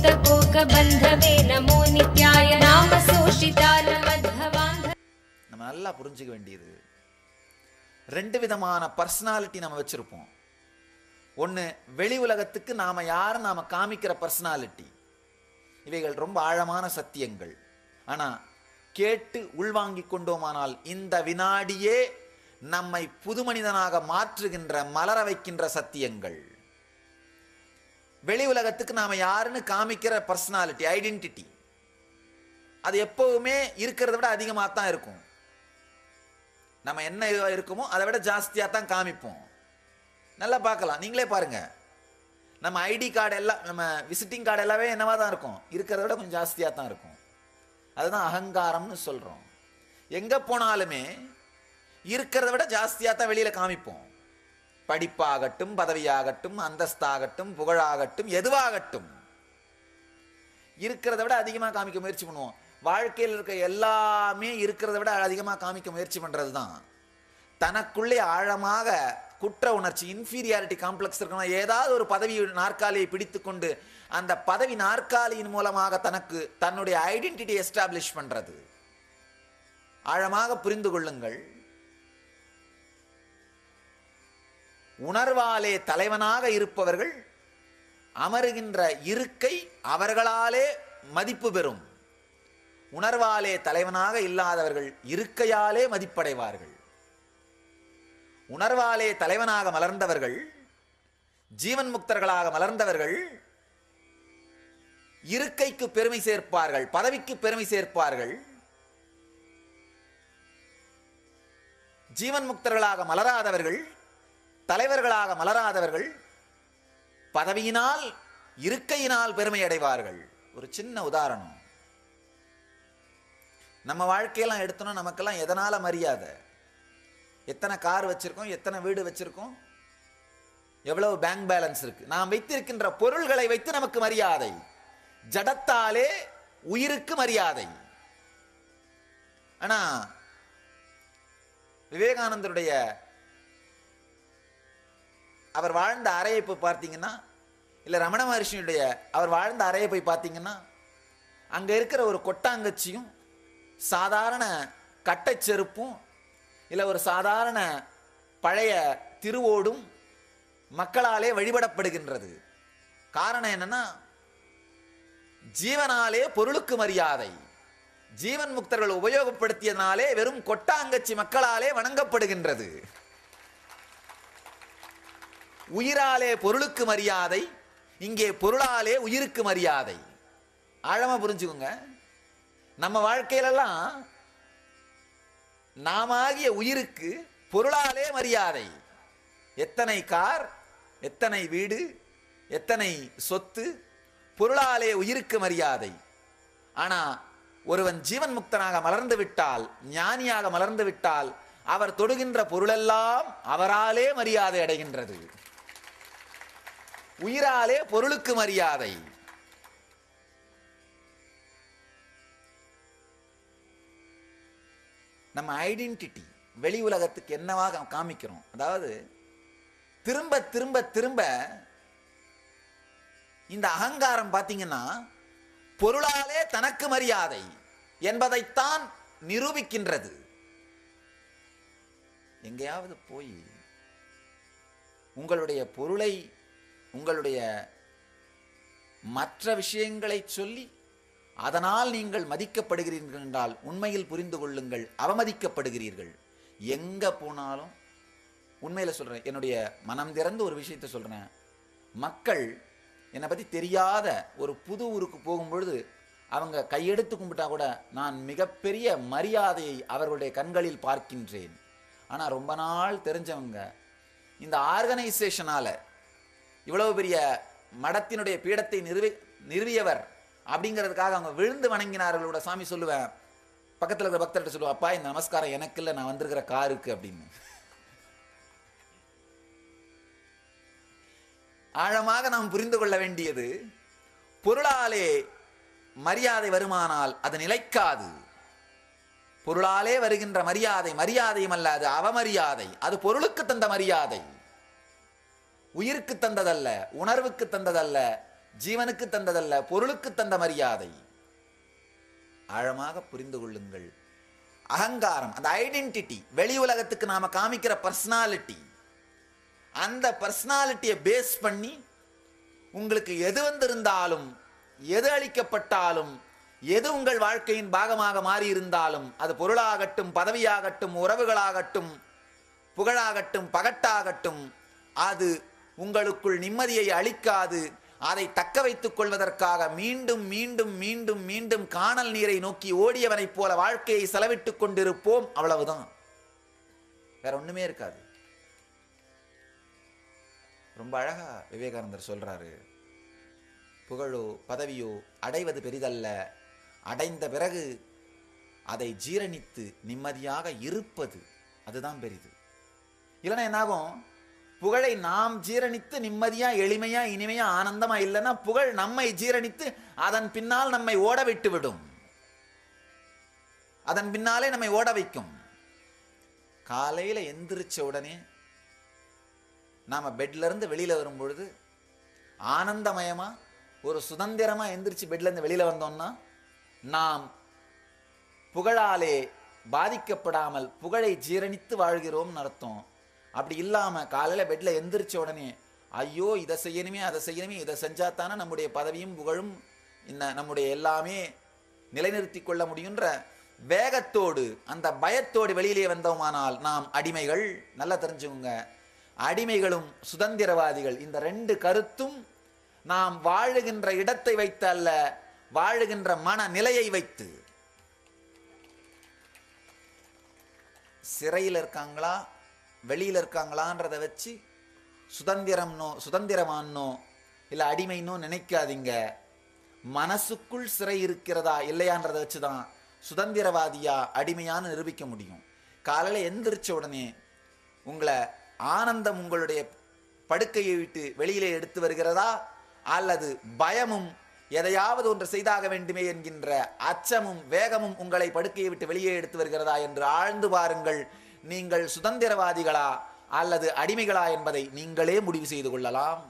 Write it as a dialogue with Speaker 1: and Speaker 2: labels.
Speaker 1: बन्धवे नमो नित्याय नाम सोषितान मध्वान्ध.
Speaker 2: நம்ம நல்லா புரிஞ்சுக்க வேண்டியது, ரெண்டு விதமான பர்சனாலிட்டி நம்ம வச்சிருப்போம். ஒன்று வெளி உலகத்துக்கு நாம யார் நாம காமிக்கிற பர்சனாலிட்டி. இவைகள் ரொம்ப ஆழமான சத்தியங்கள். ஆனா கேட்டு உள்வாங்கிக் கொண்டோமானால் இந்த வினாடியே நம்மை புது மனிதனாக மாற்றுகின்ற, மலர வைக்கின்ற சத்தியங்கள். வெளி உலகத்துக்கு நாம யாருன்னு காமிக்கிற பர்சனாலிட்டி, ஐடென்டிட்டி, அது எப்பவுமே இருக்கிறத விட அதிகமாக தான் இருக்கும். நம்ம என்ன இருக்குமோ அதை விட ஜாஸ்தியாக தான் காமிப்போம். நல்லா பார்க்கலாம், நீங்களே பாருங்க. நம்ம ஐடி கார்டு எல்லாம், நம்ம விசிட்டிங் கார்டு எல்லாமே என்னவா தான் இருக்கும், இருக்கிறத விட கொஞ்சம் ஜாஸ்தியாக தான் இருக்கும். அதுதான் அகங்காரம்னு சொல்றோம். எங்க போனாலுமே இருக்கிறத விட ஜாஸ்தியாக தான் வெளியில காமிப்போம். படிப்பாகட்டும், பதவியாகட்டும், அந்தஸ்தாகட்டும், புகழாகட்டும், எதுவாகட்டும் இருக்கிறத விட அதிகமாக காமிக்க முயற்சி பண்ணுவோம். வாழ்க்கையில் இருக்க எல்லாமே இருக்கிறத விட அதிகமாக காமிக்க முயற்சி பண்றது தான். தனக்குள்ளே ஆழமாக குற்ற உணர்ச்சி, இன்ஃபீரியாரிட்டி காம்ப்ளெக்ஸ் இருக்கணும். ஏதாவது ஒரு பதவி நாற்காலியை பிடித்து கொண்டு அந்த பதவி நாற்காலியின் மூலமாக தனக்கு தன்னுடைய ஐடென்டிட்டி எஸ்டாப்ளிஷ் பண்றது. ஆழமாக புரிந்து கொள்ளுங்கள். உணர்வாலே தலைவனாக இருப்பவர்கள் அமருகின்ற இருக்கை அவர்களாலே மதிப்பு பெறும். உணர்வாலே தலைவனாக இல்லாதவர்கள் இருக்கையாலே மதிப்படைவார்கள். உணர்வாலே தலைவனாக மலர்ந்தவர்கள், ஜீவன் முக்தர்களாக மலர்ந்தவர்கள் இருக்கைக்கு பெருமை சேர்ப்பார்கள், பதவிக்கு பெருமை சேர்ப்பார்கள். ஜீவன் முக்தர்களாக மலராதவர்கள், தலைவர்களாக மலராதவர்கள் பதவியினால், இருக்கையினால் பெருமை அடைவார்கள். ஒரு சின்ன உதாரணம், நம்ம வாழ்க்கையெல்லாம் எடுத்தோம்னா நமக்கெல்லாம் எதனால மரியாதை? எத்தனை கார் வச்சிருக்கோம், எத்தனை வீடு வச்சிருக்கோம், எவ்வளவு பேங்க் பேலன்ஸ் இருக்கு. நாம் வைத்திருக்கின்ற பொருள்களை வைத்து நமக்கு மரியாதை. ஜடத்தாலே உயிருக்கு மரியாதை. ஆனா விவேகானந்தருடைய அவர் வாழ்ந்த அறையை போய் பார்த்தீங்கன்னா, இல்லை ரமண மகர்ஷியுடைய அவர் வாழ்ந்த அறையை போய் பார்த்தீங்கன்னா, அங்க இருக்கிற ஒரு கொட்டாங்கச்சியும் சாதாரண கட்டை செருப்பும் இல்லை ஒரு சாதாரண பழைய திருவோடும் மக்களாலே வழிபடப்படுகின்றது. காரணம் என்னன்னா, ஜீவனாலே பொருளுக்கு மரியாதை. ஜீவன் முக்தர்கள் உபயோகப்படுத்தியதனாலே வெறும் கொட்டாங்கச்சி மக்களாலே வணங்கப்படுகின்றது. உயிராலே பொருளுக்கு மரியாதை, இங்கே பொருளாலே உயிருக்கு மரியாதை. ஆழமா புரிஞ்சுக்கோங்க. நம்ம வாழ்க்கையிலெல்லாம் நாமாகிய உயிருக்கு பொருளாலே மரியாதை. எத்தனை கார், எத்தனை வீடு, எத்தனை சொத்து, பொருளாலே உயிருக்கு மரியாதை. ஆனா ஒருவன் ஜீவன் முக்தனாக மலர்ந்து விட்டால், ஞானியாக மலர்ந்து விட்டால், அவர் தொடுகின்ற பொருளெல்லாம் அவராலே மரியாதை அடைகின்றது. உயிராலே பொருளுக்கு மரியாதை. நம்ம ஐடென்டிட்டி வெளி உலகத்துக்கு என்னவாக காமிக்கிறோம். அதாவது திரும்ப திரும்ப திரும்ப இந்த அகங்காரம் பார்த்தீங்கன்னா பொருளாலே தனக்கு மரியாதை என்பதைத்தான் நிரூபிக்கின்றது. எங்கேயாவது போய் உங்களுடைய பொருளை, உங்களுடைய மற்ற விஷயங்களை சொல்லி அதனால் நீங்கள் மதிக்கப்படுகிறீர்கள் என்றால் உண்மையில் புரிந்து கொள்ளுங்கள், அவமதிக்கப்படுகிறீர்கள். எங்க போனாலும் உண்மையில சொல்றேன், என்னுடைய மனம் திறந்து ஒரு விஷயத்தை சொல்றேன். மக்கள் என்னை பற்றி தெரியாத ஒரு புது ஊருக்கு போகும்பொழுது அவங்க கையெடுத்து கும்பிட்டா கூட நான் மிகப்பெரிய மரியாதையை அவர்களுடைய கண்களில் பார்க்கின்றேன். ஆனால் ரொம்ப நாள் தெரிஞ்சவங்க இந்த ஆர்கனைசேஷனால இவ்வளவு பெரிய மடத்தினுடைய பீடத்தை நிறுவியவர் அப்படிங்கிறதுக்காக அவங்க விழுந்து வணங்கினார்களோட சாமி சொல்லுவேன். பக்கத்தில் இருக்கிற பக்தர்கிட்ட சொல்லுவேன், அப்பா இந்த நமஸ்காரம் எனக்கு இல்லை, நான் வந்திருக்கிற காருக்கு அப்படின்னு. ஆழமாக நாம் புரிந்து கொள்ள வேண்டியது, பொருளாலே மரியாதை வருமானால் அது நிலைக்காது. பொருளாலே வருகின்ற மரியாதை மரியாதையும் அல்ல, அது அவமரியாதை. அது பொருளுக்கு தந்த மரியாதை, உயிருக்கு தந்ததல்ல, உணர்வுக்கு தந்ததல்ல, ஜீவனுக்கு தந்ததல்ல, பொருளுக்கு தந்த மரியாதை. ஆழமாக புரிந்து கொள்ளுங்கள். அகங்காரம், அந்த ஐடென்டிட்டி, வெளி உலகத்துக்கு நாம காமிக்கிற பர்சனாலிட்டி, அந்த பர்சனாலிட்டியை பேஸ் பண்ணி உங்களுக்கு எது வந்திருந்தாலும், எது அளிக்கப்பட்டாலும், எது உங்கள் வாழ்க்கையின் பாகமாக மாறி இருந்தாலும், அது பொருளாகட்டும், பதவியாகட்டும், உறவுகளாகட்டும், புகழாகட்டும், பகட்டாகட்டும், அது உங்களுக்குள் நிம்மதியை அளிக்காது. அதை தக்க வைத்துக் கொள்வதற்காக மீண்டும் மீண்டும் மீண்டும் மீண்டும் காணல் நீரை நோக்கி ஓடியவனைப் போல வாழ்க்கையை செலவிட்டுக் கொண்டிருப்போம். அவ்வளவுதான், வேற ஒண்ணுமே இருக்காது. ரொம்ப அழகா விவேகானந்தர் சொல்றாரு, புகழோ பதவியோ அடைவது பெரிதல்ல, அடைந்த பிறகு அதை ஜீரணித்து நிம்மதியாக இருப்பது, அதுதான் பெரிது. இல்லைன்னா என்னாகும், புகழை நாம் ஜீரணித்து நிம்மதியா எளிமையா இனிமையா ஆனந்தமா இல்லைன்னா புகழ் நம்மை ஜீரணித்து அதன் பின்னால் நம்மை ஓட விட்டு விடும், அதன் பின்னாலே நம்மை ஓட வைக்கும். காலையில எந்திரிச்ச உடனே நாம பெட்ல இருந்து வெளியில வரும் பொழுது ஆனந்தமயமா ஒரு சுதந்திரமா எந்திரிச்சு பெட்ல இருந்து வெளியில வந்தோம்னா நாம் புகழாலே பாதிக்கப்படாமல் புகழை ஜீரணித்து வாழ்கிறோம் அர்த்தம். அப்படி இல்லாம காலையில பெட்ல எந்திரிச்ச உடனே ஐயோ இதை செய்யணுமே அதை செய்யணுமே, இதை செஞ்சாத்தானே நம்முடைய பதவியும் புகழும் நம்முடைய எல்லாமே நிலைநிறுத்தி கொள்ள முடியுன்ற வேகத்தோடு அந்த பயத்தோடு வெளியிலே வந்தோமானால் நாம் அடிமைகள். நல்லா தெரிஞ்சுக்கோங்க, அடிமைகளும் சுதந்திரவாதிகள், இந்த ரெண்டு கருத்தும் நாம் வாழுகின்ற இடத்தை வைத்து அல்ல, வாழுகின்ற மனநிலையை வைத்து. சிறையில் இருக்காங்களா வெளியில் இருக்காங்களான்றதை வச்சு சுதந்திரமானோ இல்லை அடிமைனோ நினைக்காதீங்க. மனசுக்குள் சிறை இருக்கிறதா இல்லையான்றதை வச்சுதான் சுதந்திரவாதியா அடிமையான்னு நிரூபிக்க முடியும். காலையில் எந்திரிச்ச உடனே உங்களை ஆனந்தம் உங்களுடைய படுக்கையை விட்டு வெளியிலே எடுத்து வருகிறதா, அல்லது பயமும் எதையாவது ஒன்று செய்தாக வேண்டுமே என்கின்ற அச்சமும் வேகமும் உங்களை படுக்கையை விட்டு வெளியே எடுத்து வருகிறதா என்று ஆழ்ந்து பாருங்கள். நீங்கள் சுதந்திரவாதிகளா அல்லது அடிமைகளா என்பதை நீங்களே முடிவு செய்து கொள்ளலாம்.